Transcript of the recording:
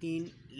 3